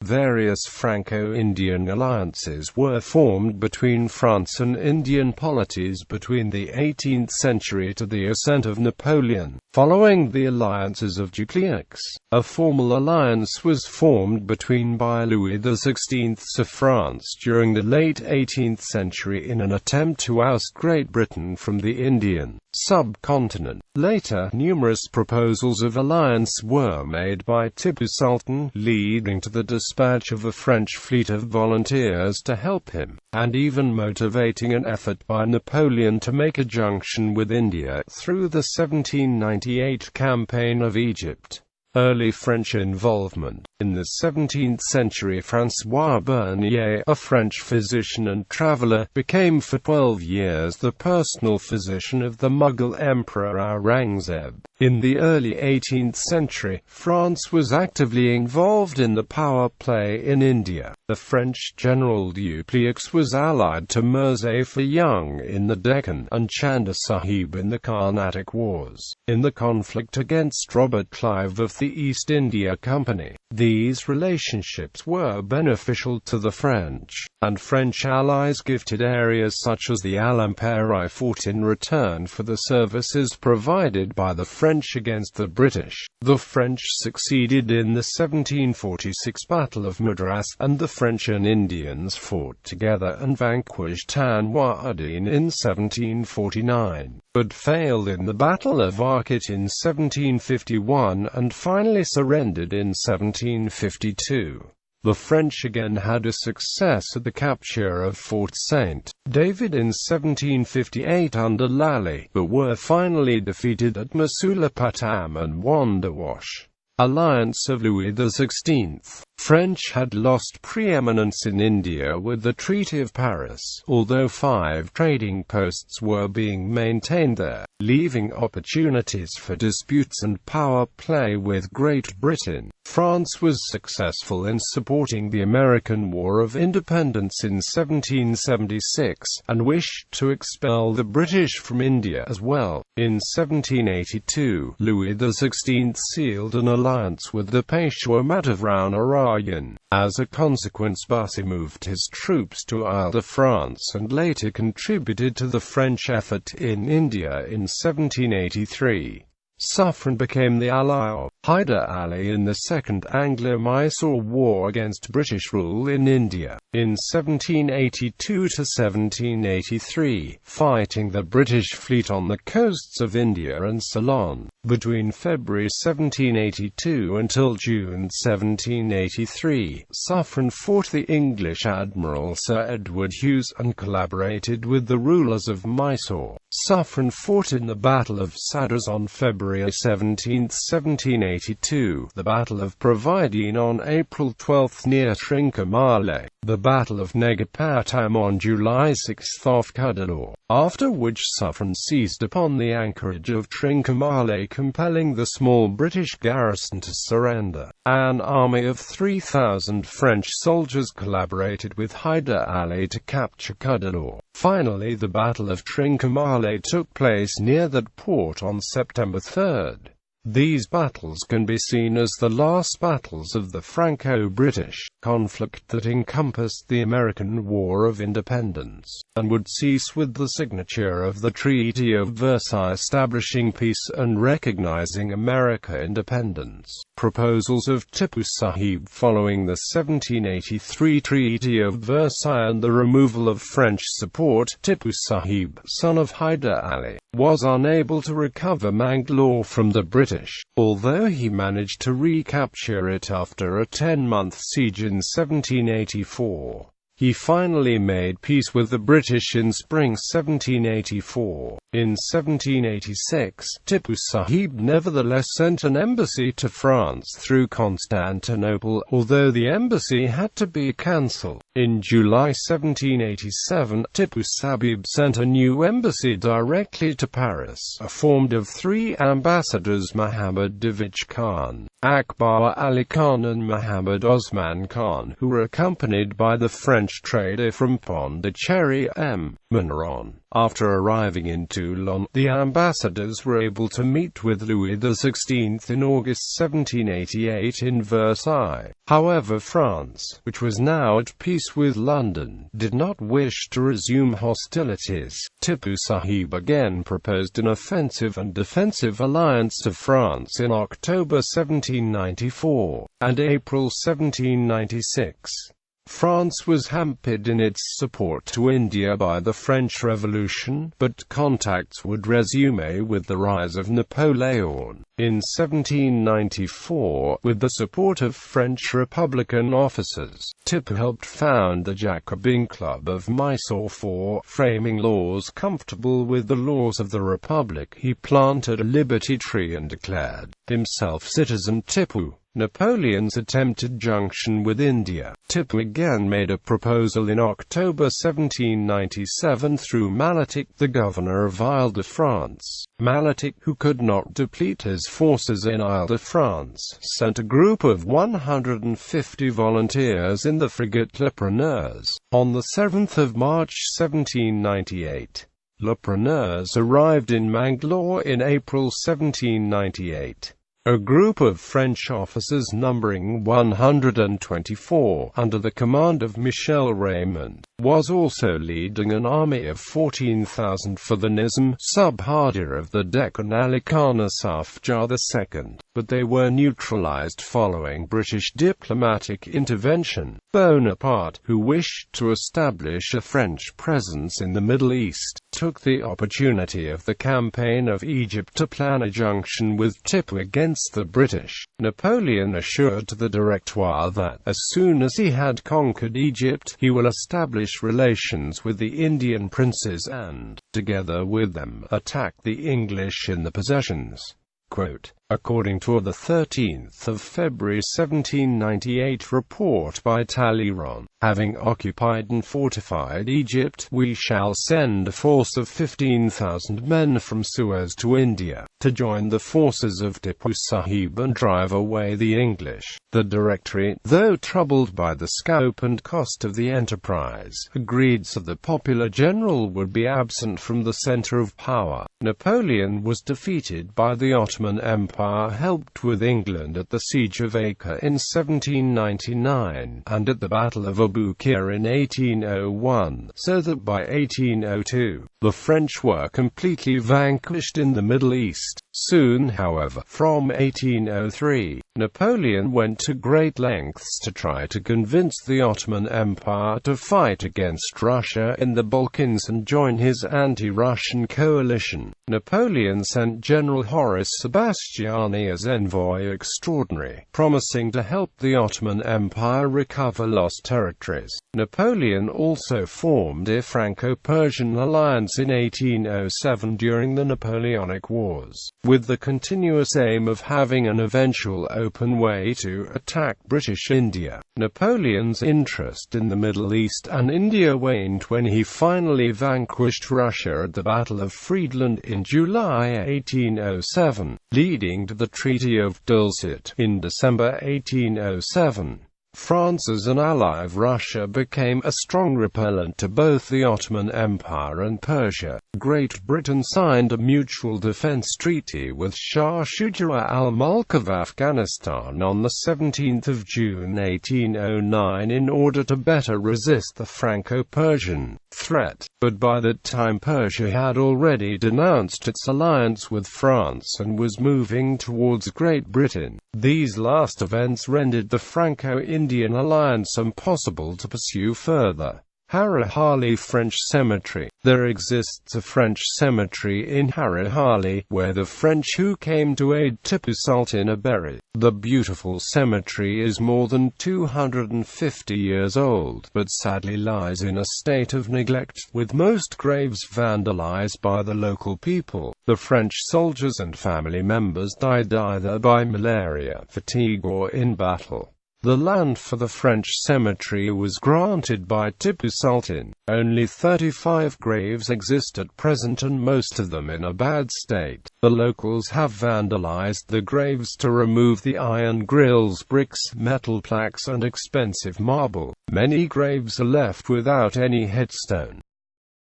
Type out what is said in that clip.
various Franco-Indian alliances were formed between France and Indian polities between the 18th century to the ascent of Napoleon. Following the alliances of Dupleix, a formal alliance was formed between by Louis XVI of France during the late 18th century in an attempt to oust Great Britain from the Indian subcontinent. Later, numerous proposals of alliance were made by Tipu Sultan, leading to the dispatch of a French fleet of volunteers to help him, and even motivating an effort by Napoleon to make a junction with India through the 1798 campaign of Egypt. Early French involvement. In the 17th century, François Bernier, a French physician and traveller, became for 12 years the personal physician of the Mughal Emperor Aurangzeb. In the early 18th century, France was actively involved in the power play in India. The French general Dupleix was allied to Mirza Fakhr in the Deccan, and Chanda Sahib in the Carnatic Wars, in the conflict against Robert Clive of the East India Company. These relationships were beneficial to the French, and French allies gifted areas such as the Alamperi fort in return for the services provided by the French against the British. The French succeeded in the 1746 Battle of Madras, and the French and Indians fought together and vanquished Tanwadin in 1749, but failed in the Battle of Arcot in 1751 and finally surrendered in 1752. The French again had a success at the capture of Fort St. David in 1758 under Lally, but were finally defeated at Masulipatam and Wandawash. Alliance of Louis XVI. French had lost preeminence in India with the Treaty of Paris, although 5 trading posts were being maintained there, leaving opportunities for disputes and power play with Great Britain. France was successful in supporting the American War of Independence in 1776, and wished to expel the British from India as well. In 1782, Louis XVI sealed an alliance with the Peshwa Matavran. As a consequence, Bussy moved his troops to Ile-de-France and later contributed to the French effort in India in 1783. Suffren became the ally of Hyder Ali in the Second Anglo-Mysore War against British rule in India, in 1782 to 1783, fighting the British fleet on the coasts of India and Ceylon. Between February 1782 until June 1783, Suffren fought the English Admiral Sir Edward Hughes and collaborated with the rulers of Mysore. Suffren fought in the Battle of Sadras on February 17, 1782, the Battle of Providine on April 12 near Trincomalee, the Battle of Negapatam on July 6 off Cuddalore, after which Suffren seized upon the anchorage of Trincomalee, compelling the small British garrison to surrender. An army of 3,000 French soldiers collaborated with Hyder Ali to capture Cuddalore. Finally, the Battle of Trincomalee took place near that port on September 3. These battles can be seen as the last battles of the Franco-British conflict that encompassed the American War of Independence, and would cease with the signature of the Treaty of Versailles establishing peace and recognizing American independence. Proposals of Tipu Sahib following the 1783 Treaty of Versailles and the removal of French support. Tipu Sahib, son of Hyder Ali, was unable to recover Mangalore from the British, although he managed to recapture it after a 10-month siege in 1784. He finally made peace with the British in spring 1784. In 1786, Tipu Sahib nevertheless sent an embassy to France through Constantinople, although the embassy had to be cancelled. In July 1787, Tipu Sahib sent a new embassy directly to Paris, formed of 3 ambassadors: Muhammad Davich Khan, Akbar Ali Khan and Muhammad Osman Khan, who were accompanied by the French French trader from Pondicherry M. Monneron. After arriving in Toulon, the ambassadors were able to meet with Louis XVI in August 1788 in Versailles. However, France, which was now at peace with London, did not wish to resume hostilities. Tipu Sahib again proposed an offensive and defensive alliance to France in October 1794 and April 1796. France was hampered in its support to India by the French Revolution, but contacts would resume with the rise of Napoleon. In 1794, with the support of French Republican officers, Tipu helped found the Jacobin Club of Mysore, framing laws comfortable with the laws of the Republic. He planted a liberty tree and declared himself citizen Tipu. Napoleon's attempted junction with India. Tipu again made a proposal in October 1797 through Malatic, the governor of Ile-de-France. Malatic, who could not deplete his forces in Ile-de-France, sent a group of 150 volunteers in the frigate Le Preneurs. On the 7th of March 1798, Le Preneurs arrived in Mangalore in April 1798. A group of French officers numbering 124, under the command of Michel Raymond, was also leading an army of 14,000 for the Nizam, subhardir of the Deccan Ali Khan Asafjar II, but they were neutralized following British diplomatic intervention. Bonaparte, who wished to establish a French presence in the Middle East, took the opportunity of the campaign of Egypt to plan a junction with Tipu against the British. Napoleon assured the Directoire that, as soon as he had conquered Egypt, he will establish relations with the Indian princes and, together with them, attack the English in the possessions. Quote, according to the 13th of February 1798 report by Talleyrand, having occupied and fortified Egypt, we shall send a force of 15,000 men from Suez to India, to join the forces of Tipu Sahib and drive away the English. The Directory, though troubled by the scope and cost of the enterprise, agreed so the popular general would be absent from the center of power. Napoleon was defeated by the Ottoman Empire, helped with England at the Siege of Acre in 1799, and at the Battle of Aboukir in 1801, so that by 1802, the French were completely vanquished in the Middle East. Soon, however, from 1803, Napoleon went to great lengths to try to convince the Ottoman Empire to fight against Russia in the Balkans and join his anti-Russian coalition. Napoleon sent General Horace Sebastiani as envoy extraordinary, promising to help the Ottoman Empire recover lost territories. Napoleon also formed a Franco-Persian alliance in 1807 during the Napoleonic Wars, with the continuous aim of having an eventual open way to attack British India. Napoleon's interest in the Middle East and India waned when he finally vanquished Russia at the Battle of Friedland in July 1807, leading to the Treaty of Dulcet in December 1807. France as an ally of Russia became a strong repellent to both the Ottoman Empire and Persia. Great Britain signed a mutual defense treaty with Shah Shuja al-Mulk of Afghanistan on 17 June 1809 in order to better resist the Franco-Persian threat. But by that time Persia had already denounced its alliance with France and was moving towards Great Britain. These last events rendered the Franco-Indian alliance impossible to pursue further. Harihali French Cemetery. There exists a French cemetery in Harihali, where the French who came to aid Tipu Sultan are buried. The beautiful cemetery is more than 250 years old, but sadly lies in a state of neglect, with most graves vandalized by the local people. The French soldiers and family members died either by malaria, fatigue or in battle. The land for the French cemetery was granted by Tipu Sultan. Only 35 graves exist at present and most of them in a bad state. The locals have vandalized the graves to remove the iron grills, bricks, metal plaques and expensive marble. Many graves are left without any headstone.